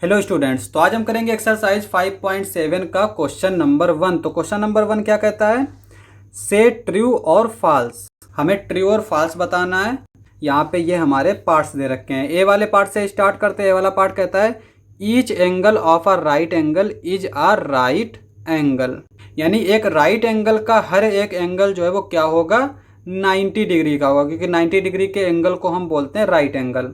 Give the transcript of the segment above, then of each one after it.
Hello students, तो आज हम करेंगे एक्सरसाइज 5.7 का क्वेश्चन नंबर 1। तो क्वेश्चन नंबर 1 क्या कहता है? से ट्रू और फॉल्स। हमें ट्रू और फॉल्स बताना है। यहाँ पे ये हमारे पार्ट्स दे रखे हैं। ए वाले पार्ट से स्टार्ट करते हैं। ए वाला पार्ट कहता है each angle of a right angle is a right angle, यानी एक राइट एंगल का हर एक एंगल जो है वो क्या होगा? 90 डिग्री का होगा, क्योंकि 90 डिग्री के एंगल को हम बोलते हैं राइट एंगल।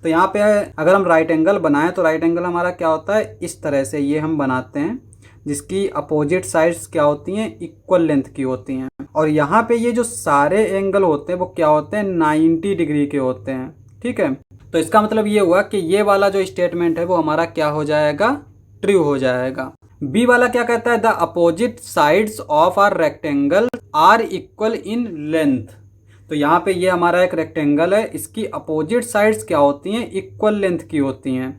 तो यहाँ पे अगर हम राइट एंगल बनाएं तो राइट एंगल हमारा क्या होता है? इस तरह से ये हम बनाते हैं, जिसकी अपोजिट साइड्स क्या होती हैं? इक्वल लेंथ की होती हैं। और यहाँ पे ये जो सारे एंगल होते हैं वो क्या होते हैं? 90 डिग्री के होते हैं। ठीक है, तो इसका मतलब ये हुआ कि ये वाला जो स्टेटमेंट है वो हमारा क्या हो जाएगा? ट्रू हो जाएगा। बी वाला क्या कहता है? The opposite sides of are rectangle are equal in length. तो यहाँ पे ये हमारा एक रेक्टेंगल है, इसकी अपोजिट साइड्स क्या होती हैं? इक्वल लेंथ की होती हैं।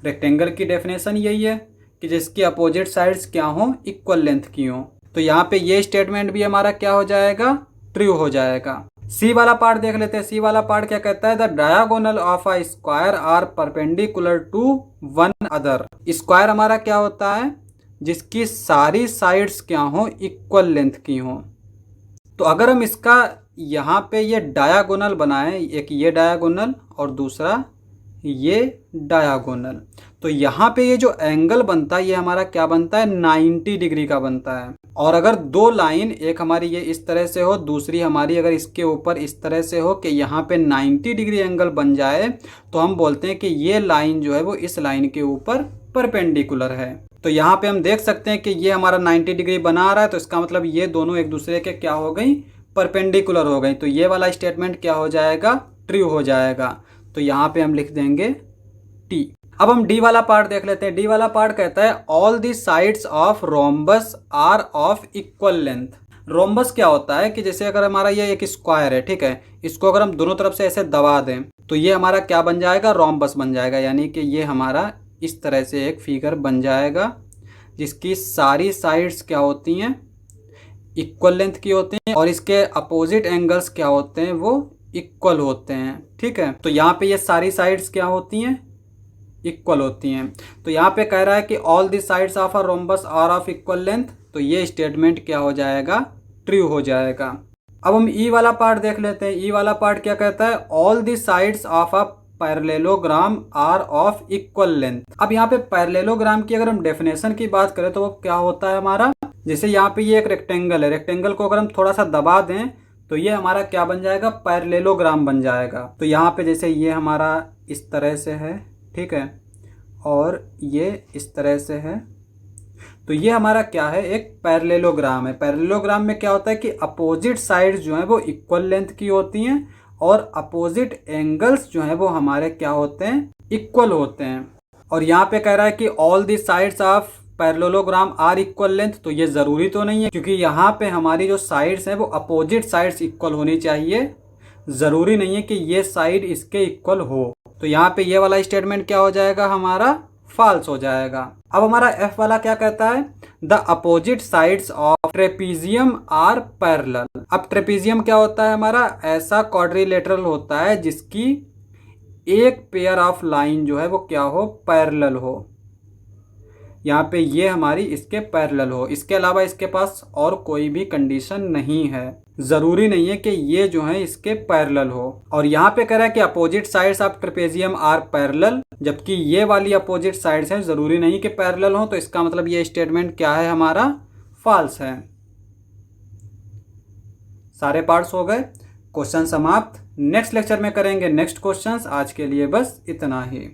रेक्टेंगल की डेफिनेशन यही है कि जिसकी अपोजिट साइड्स क्या हो? इक्वल लेंथ की हो। तो यहाँ पे ये स्टेटमेंट भी हमारा क्या हो जाएगा? ट्रू हो जाएगा। सी वाला पार्ट देख लेते हैं। सी वाला पार्ट क्या कहता है? The diagonal of a square are perpendicular to one other. Square हमारा क्या होता है? जिसकी सारी साइड्स क्या हो? इक्वल लेंथ की हो। तो अगर हम इसका यहाँ पे ये डायगोनल बनाएं, एक ये डायगोनल और दूसरा ये डायगोनल, तो यहाँ पे ये जो एंगल बनता है ये हमारा क्या बनता है? 90 डिग्री का बनता है। और अगर दो लाइन, एक हमारी ये इस तरह से हो, दूसरी हमारी अगर इसके ऊपर इस तरह से हो कि यहाँ पे 90 डिग्री एंगल बन जाए, तो हम बोलते हैं कि ये लाइन जो है वो इस लाइन के ऊपर परपेंडिकुलर है। तो यहाँ पे हम देख सकते हैं कि ये हमारा 90 डिग्री बना रहा है, तो इसका मतलब ये दोनों एक दूसरे के क्या हो गई? परपेंडिकुलर हो गई। तो ये वाला स्टेटमेंट क्या हो जाएगा? ट्रू हो जाएगा। तो यहाँ पे हम लिख देंगे टी। अब हम डी वाला पार्ट देख लेते हैं। डी वाला पार्ट कहता है all the sides of rhombus are of equal length. Rhombus क्या होता है कि जैसे अगर हमारा ये एक स्क्वायर है, ठीक है, इसको अगर हम दोनों तरफ से ऐसे दबा दें तो ये हमारा क्या बन जाएगा? रोम्बस बन जाएगा। यानी कि ये हमारा इस तरह से एक फिगर बन जाएगा, जिसकी सारी साइड्स क्या होती हैं? इक्वल लेंथ की होती हैं, और इसके अपोजिट एंगल्स क्या होते हैं? वो इक्वल होते हैं। ठीक है, तो यहाँ पे ये सारी साइड्स क्या होती हैं? इक्वल होती हैं। तो यहाँ पे कह रहा है कि all the sides of a rhombus are of equal length, तो ये स्टेटमेंट क्या हो जाएगा? ट्रू हो जाएगा। अब हम ई वाला पार्ट देख लेते हैं। ई वाला पार्ट क्या कहता है? All the sides of a parallelogram are of equal length. अब यहाँ पे पैरेललोग्राम की अगर हम डेफिनेशन की बात करें तो वो क्या होता है हमारा? जैसे यहाँ पे ये एक रेक्टेंगल है, रेक्टेंगल को अगर हम थोड़ा सा दबा दें तो ये हमारा क्या बन जाएगा? पैरेललोग्राम बन जाएगा। तो यहाँ पे जैसे ये हमारा इस तरह से है, ठीक है, और ये इस तरह से है, तो ये हमारा क्या है? एक पैरेललोग्राम है। पैरेललोग्राम में क्या होता है कि अपोजिट साइड्स जो है वो इक्वल लेंथ की होती हैं, और अपोजिट एंगल्स जो है वो हमारे क्या होते हैं? इक्वल होते हैं। और यहाँ पे कह रहा है कि all the sides of parallelogram are equal length, तो ये जरूरी तो नहीं है, क्योंकि यहाँ पे हमारी जो साइड्स हैं वो अपोजिट साइड्स इक्वल होनी चाहिए। जरूरी नहीं है कि ये साइड इसके इक्वल हो। तो यहाँ पे ये वाला स्टेटमेंट क्या हो जाएगा? हमारा फॉल्स हो जाएगा। अब हमारा एफ वाला क्या कहता है? The opposite sides of trapezium are parallel. अब ट्रेपीजियम क्या होता है हमारा? ऐसा क्वाड्रिलेटरल होता है जिसकी एक पेयर ऑफ लाइन जो है वो क्या हो? पैरेलल हो। यहाँ पे ये हमारी इसके पैरेलल हो। इसके अलावा इसके पास और कोई भी कंडीशन नहीं है। जरूरी नहीं है कि ये जो है इसके पैरेलल हो। और यहाँ पे कह रहा है कि opposite sides of trapezium are parallel, जबकि ये वाली अपोजिट साइड्स हैं जरूरी नहीं कि पैरेलल हो। तो इसका मतलब ये स्टेटमेंट क्या है हमारा? फॉल्स है। सारे पार्ट्स हो गए। क्वेश्चन समाप्त। नेक्स्ट लेक्चर में करेंगे नेक्स्ट क्वेश्चंस। आज के लिए बस इतना ही।